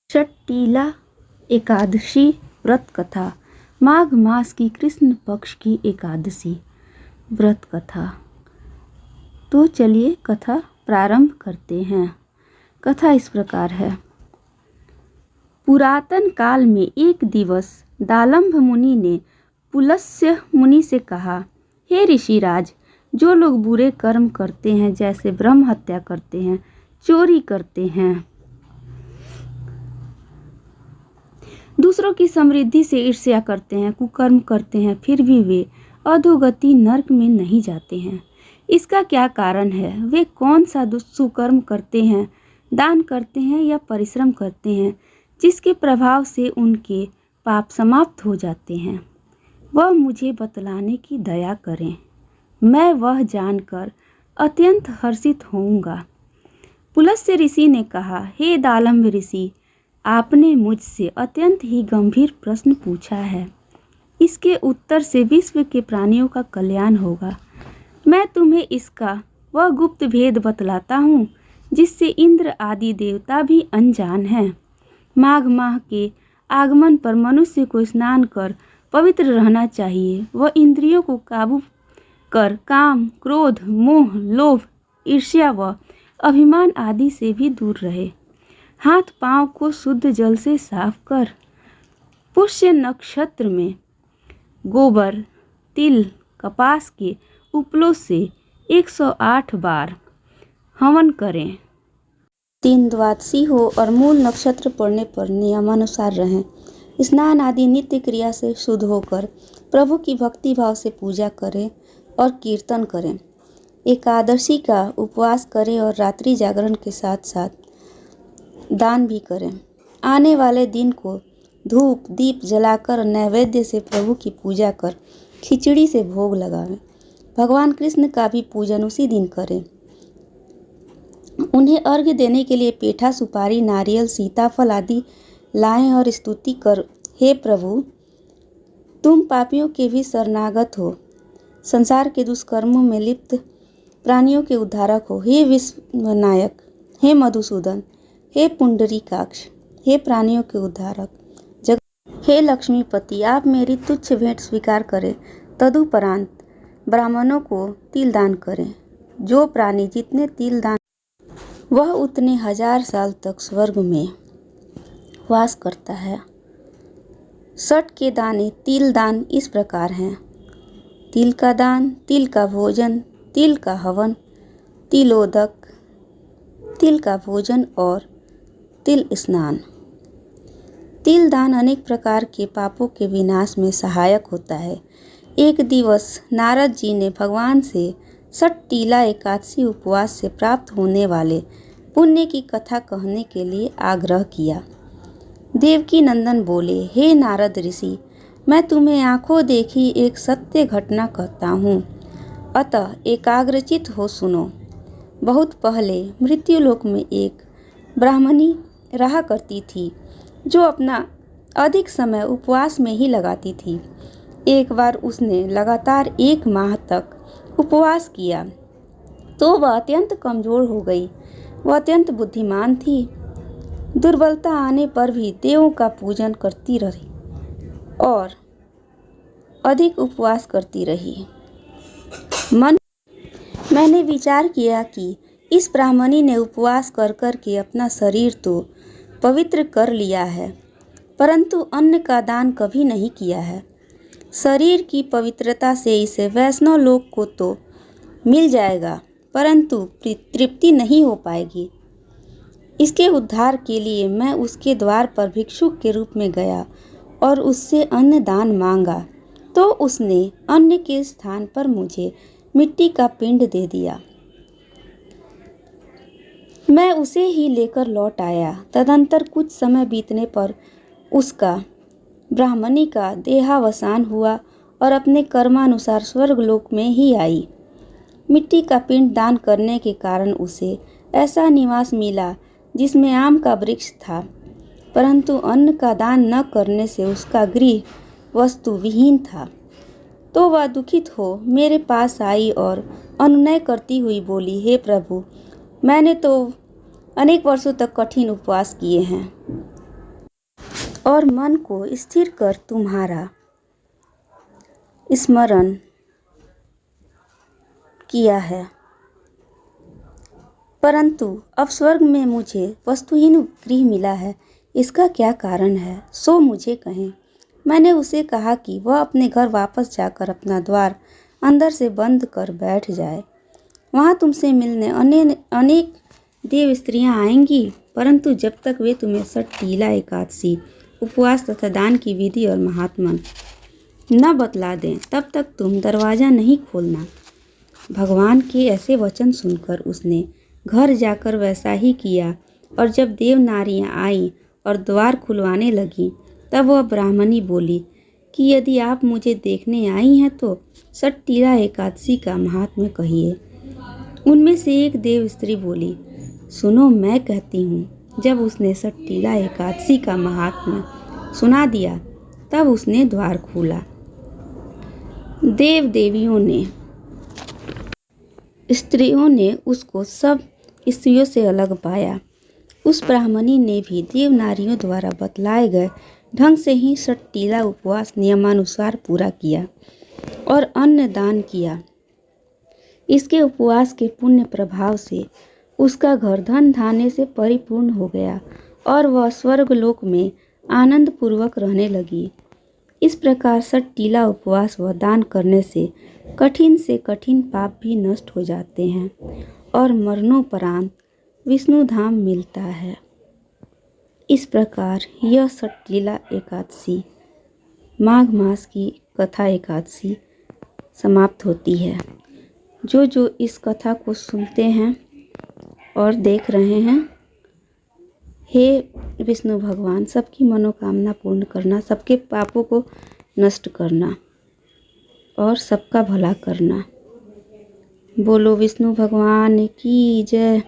षट्टिला एकादशी व्रत कथा। माघ मास की कृष्ण पक्ष की एकादशी व्रत कथा। तो चलिए कथा प्रारंभ करते हैं। कथा इस प्रकार है। पुरातन काल में एक दिवस दालम्भ मुनि ने पुलस्त्य मुनि से कहा, हे ऋषिराज, जो लोग बुरे कर्म करते हैं, जैसे ब्रह्म हत्या करते हैं, चोरी करते हैं, दूसरों की समृद्धि से ईर्ष्या करते हैं, कुकर्म करते हैं, फिर भी वे अधोगति नरक में नहीं जाते हैं, इसका क्या कारण है? वे कौन सा सुकर्म करते हैं, दान करते हैं या परिश्रम करते हैं, जिसके प्रभाव से उनके पाप समाप्त हो जाते हैं? वह मुझे बतलाने की दया करें, मैं वह जानकर अत्यंत हर्षित होऊंगा। पुलस्त्य ऋषि ने कहा, हे दालम्भ ऋषि, आपने मुझसे अत्यंत ही गंभीर प्रश्न पूछा है। इसके उत्तर से विश्व के प्राणियों का कल्याण होगा। मैं तुम्हें इसका वह गुप्त भेद बतलाता हूँ, जिससे इंद्र आदि देवता भी अनजान हैं। माघ माह के आगमन पर मनुष्य को स्नान कर पवित्र रहना चाहिए। वह इंद्रियों को काबू कर काम, क्रोध, मोह, लोभ, ईर्ष्या व अभिमान आदि से भी दूर रहे। हाथ पांव को शुद्ध जल से साफ कर पुष्य नक्षत्र में गोबर, तिल, कपास के उपलों से 108 बार हवन करें। 3 द्वादशी हो और मूल नक्षत्र पड़ने पर नियमानुसार रहें। स्नान आदि नित्य क्रिया से शुद्ध होकर प्रभु की भक्ति भाव से पूजा करें और कीर्तन करें। एकादशी का उपवास करें और रात्रि जागरण के साथ साथ दान भी करें। आने वाले दिन को धूप दीप जलाकर नैवेद्य से प्रभु की पूजा कर खिचड़ी से भोग लगावें। भगवान कृष्ण का भी पूजन उसी दिन करें। उन्हें अर्घ्य देने के लिए पेठा, सुपारी, नारियल, सीताफल आदि लाएं और स्तुति कर, हे प्रभु, तुम पापियों के भी शरणागत हो, संसार के दुष्कर्मों में लिप्त प्राणियों के उद्धारक हो। हे विश्वनायक, हे मधुसूदन, हे पुंडरीकाक्ष, हे प्राणियों के उद्धारक, हे लक्ष्मीपति, आप मेरी तुच्छ भेंट स्वीकार करें। तदुपरांत ब्राह्मणों को तिल दान करें। जो प्राणी जितने तिल दान, वह उतने 1000 साल तक स्वर्ग में वास करता है। षट के दाने तिल दान इस प्रकार हैं: तिल का दान, तिल का भोजन, तिल का हवन, तिलोदक, तिल का भोजन और तिल स्नान। तिल दान अनेक प्रकार के पापों के विनाश में सहायक होता है। एक दिवस नारद जी ने भगवान से षट्टिला एकादशी उपवास से प्राप्त होने वाले पुण्य की कथा कहने के लिए आग्रह किया। देवकी नंदन बोले, हे नारद ऋषि, मैं तुम्हें आंखों देखी एक सत्य घटना कहता हूँ, अतः एकाग्रचित हो सुनो। बहुत पहले मृत्युलोक में एक ब्राह्मणी रहा करती थी, जो अपना अधिक समय उपवास में ही लगाती थी। एक बार उसने लगातार 1 माह तक उपवास किया तो वह अत्यंत कमज़ोर हो गई। वह अत्यंत बुद्धिमान थी। दुर्बलता आने पर भी देवों का पूजन करती रही और अधिक उपवास करती रही। मैंने विचार किया कि इस ब्राह्मणी ने उपवास कर कर के अपना शरीर तो पवित्र कर लिया है, परंतु अन्न का दान कभी नहीं किया है। शरीर की पवित्रता से इसे वैष्णव लोक को तो मिल जाएगा, परंतु तृप्ति नहीं हो पाएगी। इसके उद्धार के लिए मैं उसके द्वार पर भिक्षुक के रूप में गया और उससे अन्न दान मांगा, तो उसने अन्न के स्थान पर मुझे मिट्टी का पिंड दे दिया। मैं उसे ही लेकर लौट आया। तदंतर कुछ समय बीतने पर उसका ब्राह्मणी का देहावसान हुआ और अपने कर्मानुसार स्वर्गलोक में ही आई। मिट्टी का पिंड दान करने के कारण उसे ऐसा निवास मिला जिसमें आम का वृक्ष था, परंतु अन्न का दान न करने से उसका गृह वस्तु विहीन था। तो वह दुखित हो मेरे पास आई और अनुनय करती हुई बोली, हे प्रभु, मैंने तो अनेक वर्षों तक कठिन उपवास किए हैं, और मन को स्थिर कर तुम्हारा स्मरण किया है। परंतु अब स्वर्ग में मुझे वस्तुहीन गृह मिला है, इसका क्या कारण है, सो मुझे कहें। मैंने उसे कहा कि वह अपने घर वापस जाकर अपना द्वार अंदर से बंद कर बैठ जाए। वहाँ तुमसे मिलने अनेक देव स्त्रियाँ आएंगी, परंतु जब तक वे तुम्हें षटतिला एकादशी, उपवास तथा दान की विधि और महात्मन न बतला दें, तब तक तुम दरवाज़ा नहीं खोलना। भगवान के ऐसे वचन सुनकर उसने घर जाकर वैसा ही किया, और जब देव नारियाँ आईं और द्वार खुलवाने लगीं, तब वह ब्राह्मणी बोली कि यदि आप मुझे देखने आई हैं तो षटतिला एकादशी का महात्म्य कहिए। उनमें से एक देव स्त्री बोली, सुनो, मैं कहती हूँ। जब उसने षटतिला एकादशी का महात्म्य सुना दिया, तब उसने द्वार खोला। देव देवियों ने स्त्रियों ने उसको सब स्त्रियों से अलग पाया। उस ब्राह्मणी ने भी देव नारियों द्वारा बतलाए गए ढंग से ही षटतिला उपवास नियमानुसार पूरा किया और अन्न दान किया। इसके उपवास के पुण्य प्रभाव से उसका घर धन धान्य से परिपूर्ण हो गया और वह स्वर्गलोक में आनंद पूर्वक रहने लगी। इस प्रकार षटतिला उपवास व दान करने से कठिन पाप भी नष्ट हो जाते हैं और मरणोपरांत विष्णु धाम मिलता है। इस प्रकार यह षटतिला एकादशी, माघ मास की कथा एकादशी समाप्त होती है। जो इस कथा को सुनते हैं और देख रहे हैं, हे विष्णु भगवान, सबकी मनोकामना पूर्ण करना, सबके पापों को नष्ट करना और सबका भला करना। बोलो विष्णु भगवान की जय।